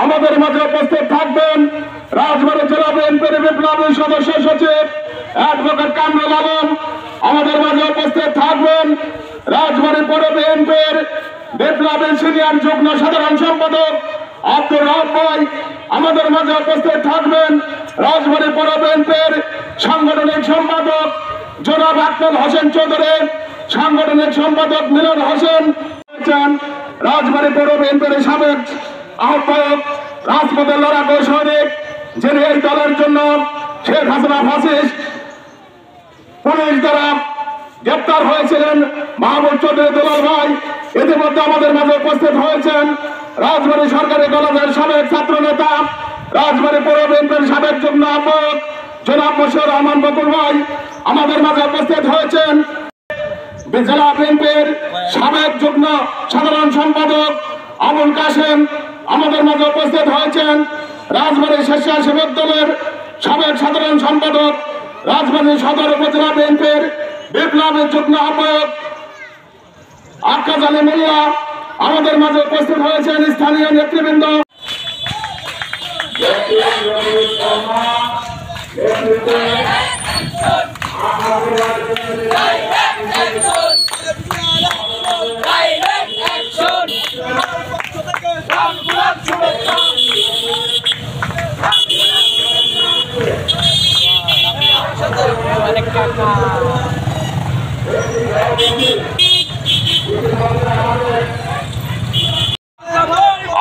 আমাদের মাঝে উপস্থিত থাকবেন রাজবাড়ী জেলা বিএনপির বিপ্লবী সদস্য সচিব অ্যাডভোকেট কামরুল আলম। আমাদের মাঝে উপস্থিত থাকবেন রাজবাড়ী পৌর বিএনপির বিপ্লবী সিনিয়র যুগ্ম সাধারণ সম্পাদক আব্দুর রব ভাই। আমাদের মাঝে উপস্থিত থাকবেন রাজবাড়ী পৌর বিএনপির সাংগঠনিক সম্পাদক জনাব আকমল হোসেন চৌধুরী, সাংগঠনিক সম্পাদক মিলন হোসেন, রাজবাড়ী পৌর বিএনপির সাবেক আহ্বায়ক রাজপথের লড়াকু সৈনিক, যিনি এই দলের জন্য শেখ হাসিনা ফাঁসিস্ট পুলিশ দ্বারা গ্রেপ্তার হয়েছিলেন, মাহমুদ চৌধুরী দুলাল ভাই। ইতিমধ্যে আমাদের মাঝে উপস্থিত হয়েছেন রাজবাড়ী সরকারি কলেজের সাবেক ছাত্র নেতা, রাজবাড়ী পৌর বিএনপির সাবেক যুগ্ম আহ্বায়ক জনাব মশিউর রহমান বকুল ভাই। আমাদের মাঝে উপস্থিত হয়েছেন জেলা বিএনপির সাবেক যুগ্ম সাধারণ সম্পাদক আবুল কাশেম। আমাদের মাঝে উপস্থিত হয়েছেন রাজবাড়ী স্বেচ্ছাসেবক দলের সাবেক সাধারণ সম্পাদক, রাজবাড়ী সদর উপজেলা বিএনপির বিপ্লবী যুগ্ম আহ্বায়ক আক্কাজ আলী মোল্লা। আমাদের মাঝে উপস্থিত হয়েছেন স্থানীয় নেতৃবৃন্দ।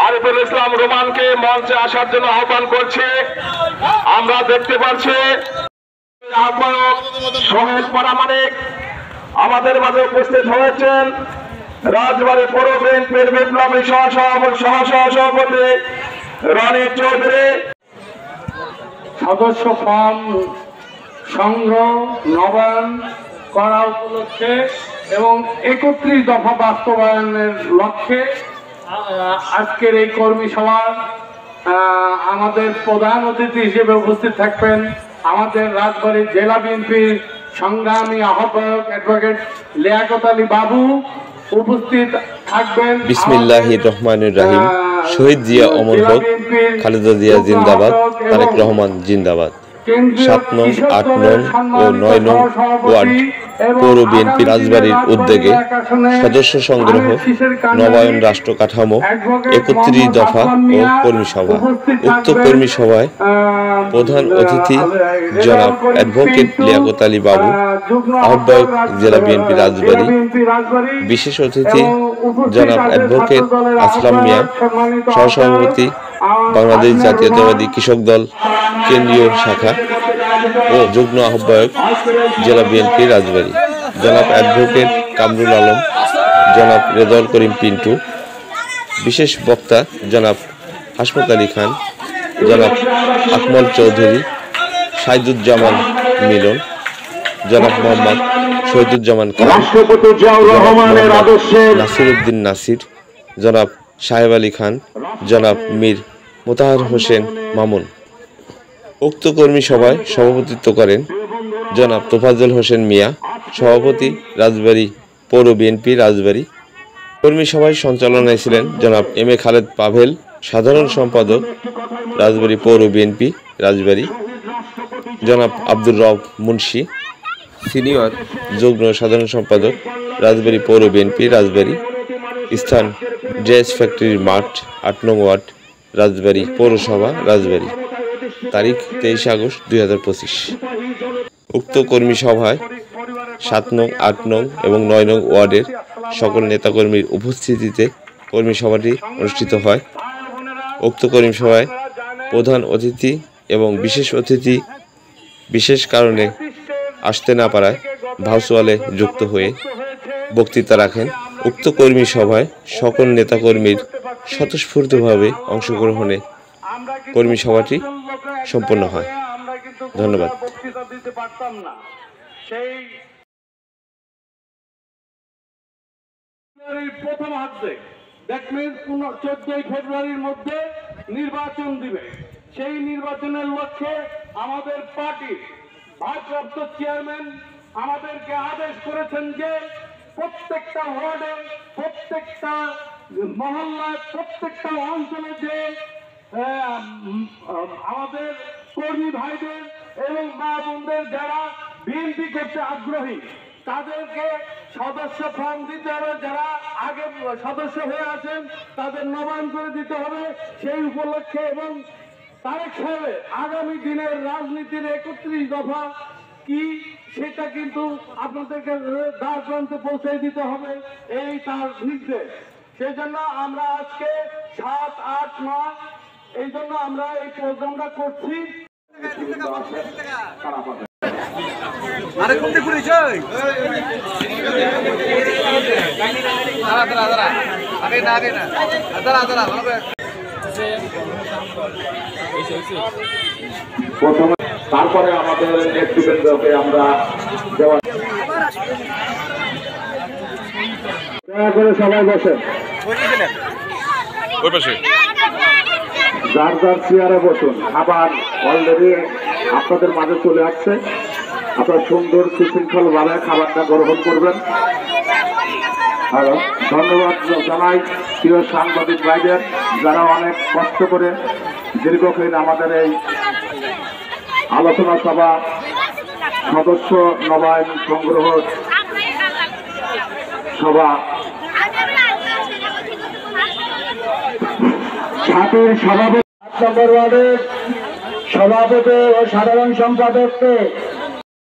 আরিফুল ইসলাম রোমানকে মঞ্চে আসার জন্য আহ্বান করছি। আমরা দেখতে পাচ্ছি আহ্বায়ক সোহেল পরামানিক আমাদের মাঝে উপস্থিত হয়েছেন, রাজবাড়ী পৌর বিএনপির বিপ্লবী সহসভাপতি রনি চৌধুরী। সদস্য ফর্ম সংগ্রহ নবায়ন করা উপলক্ষে এবং 31 দফা বাস্তবায়নের লক্ষ্যে আজকের এই কর্মী সভা আমাদের প্রধান অতিথি হিসেবে উপস্থিত থাকবেন আমাদের রাজবাড়ী জেলা বিএনপির সংগ্রামী আহ্বায়ক অ্যাডভোকেট লিয়াকত আলী বাবু উপস্থিত থাকবেন। বিসমিল্লাহির রহমানির রহিম। শহীদ জিয়া অমর হোক, খালেদা জিয়া জিন্দাবাদ, তারেক রহমান জিন্দাবাদ। 7 নং, 8 নং ও 9 নং ওয়ার্ড পৌর বিএনপি রাজবাড়ীর উদ্যোগে সদস্য সংগ্রহ, নবায়ন, রাষ্ট্র কাঠামো, 31 দফা ও কর্মী সভা। উক্ত কর্মী সভায় প্রধান অতিথি জনাব অ্যাডভোকেট লিয়াকত আলী বাবু, আহ্বায়ক জেলা বিএনপি রাজবাড়ী, বিশেষ অতিথি জনাব অ্যাডভোকেট আসলাম মিয়া, সহসভাপতি বাংলাদেশ জাতীয়তাবাদী কৃষক দল কেন্দ্রীয় শাখা ও যুগ্ম আহ্বায়ক জেলা বিএনপি রাজবাড়ী, জনাব অ্যাডভোকেট কামরুল আলম, জনাব রেজাউল করিম পিন্টু। বিশেষ বক্তা জনাব হাশমত আলী খান, জনাব আকমল চৌধুরী, সাইদুজ্জামান মিলন, জনাব মোহাম্মদ শহীদুজ্জামান খান, নাসিরউদ্দিন নাসির, জনাব সাহেব আলী খান, জনাব মীর মোতাহার হোসেন মামুন। উক্ত কর্মী সভায় সভাপতিত্ব করেন জনাব তোফাজ্জল হোসেন মিয়া, সভাপতি রাজবাড়ী পৌর বিএনপি রাজবাড়ী। কর্মী সভায় সঞ্চালনায় ছিলেন জনাব এম এ খালেদ পাভেল, সাধারণ সম্পাদক রাজবাড়ী পৌর বিএনপি রাজবাড়ী, জনাব আব্দুর রব মুন্সি, সিনিয়র যুগ্ম সাধারণ সম্পাদক রাজবাড়ী পৌর বিএনপি রাজবাড়ী। স্থান ড্রেস ফ্যাক্টরির মাঠ, 8 নং ওয়ার্ড, রাজবাড়ী পৌরসভা রাজবাড়ী। তারিখ 23 আগস্ট 2025। উক্ত কর্মী সভায় 7 নং, 8 নং এবং 9 নং ওয়ার্ডের সকল নেতাকর্মীর উপস্থিতিতে কর্মী সভাটি অনুষ্ঠিত হয়। উক্ত কর্মী সভায় প্রধান অতিথি এবং বিশেষ অতিথি বিশেষ কারণে আসতে না পারায় ভার্চুয়ালে যুক্ত হয়ে বক্তৃতা রাখেন। উক্ত কর্মী সভায় সকল নেতাকর্মীর স্বতঃস্ফূর্তভাবে অংশগ্রহণে কর্মী সভাটি সম্পন্ন হয়। ধন্যবাদ। প্রথমার্ধে 14 ফেব্রুয়ারির মধ্যে নির্বাচন দিবে। সেই নির্বাচনের লক্ষ্যে আমাদের পার্টির ভারপ্রাপ্ত চেয়ারম্যান আমাদেরকে আদেশ করেছেন যে প্রত্যেকটা ওয়ার্ডে, প্রত্যেকটা মহল্লায় প্রত্যেকটা অঞ্চলে যে আমাদের কর্মী ভাইদের এবং মা বোনদের যারা বিএনপি করতে আগ্রহী তাদেরকে সদস্য ফর্ম দিতে হবে, যারা আগে সদস্য হয়ে আছেন তাদের নবায়ন করে দিতে হবে সেই উপলক্ষে। এবং তারেক সাহেবের আগামী দিনের রাজনীতির 31 দফা কি সেটা কিন্তু আপনাদেরকে দ্বার প্রান্তে পৌঁছে দিতে হবে, এই তার নির্দেশ। সেই জন্য আমরা আজকে 7, 8, 9 এই জন্য আমরা এই প্রোগ্রামটা করছি। আরে কোনটা করেছ আগে না ভালো করে প্রথমে তারপরে আমাদের নেতৃবৃন্দকে আমরা দেওয়া। দয়া করে সবাই বসেন, যার যার চেয়ারে বসুন। খাবার অলরেডি আপনাদের মাঝে চলে আসছে, আপনারা সুন্দর সুশৃঙ্খল ভাবে খাবারটা গ্রহণ করবেন। আর ধন্যবাদ জানাই প্রিয় সাংবাদিক ভাইদের, যারা অনেক কষ্ট করে দীর্ঘদিন আমাদের এই আলোচনা সভা সদস্য নবায়ন সংগ্রহ সভা সাথের সভাপতি 8 নম্বর ওয়ার্ডের সভাপতি ও সাধারণ সম্পাদককে